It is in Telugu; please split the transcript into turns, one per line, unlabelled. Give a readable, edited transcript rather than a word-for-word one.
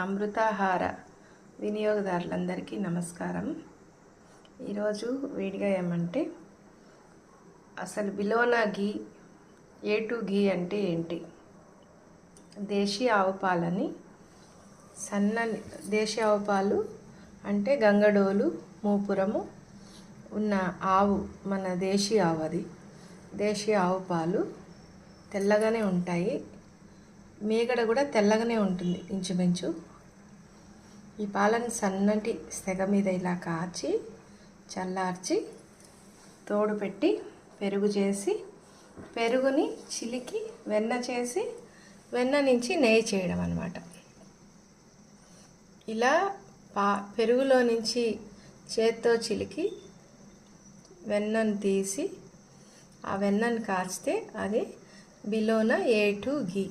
అమృతాహార వినియోగదారులందరికీ నమస్కారం. ఈరోజు వేడిగా ఏమంటే అసలు బిలోనా ఘీ A2 ఘీ అంటే ఏంటి? దేశీయ ఆవు పాలని దేశీయ ఆవు పాలు అంటే గంగడోలు మూపురము ఉన్న ఆవు, మన దేశీయ ఆవు. అది దేశీయ ఆవు పాలు తెల్లగానే ఉంటాయి. మీగడ కూడా తెల్లగానే ఉంటుంది ఇంచుమించు. ఈ పాలను సన్నటి సెగ మీద ఇలా కాచి చల్లార్చి తోడు పెట్టి పెరుగు చేసి, పెరుగుని చిలికి వెన్న చేసి, వెన్న నుంచి నెయ్యి చేయడం అన్నమాట. ఇలా పెరుగులో నుంచి చేత్తో చిలికి వెన్నను తీసి ఆ వెన్నను కాచితే అది బిలోనా A2 ఘీ.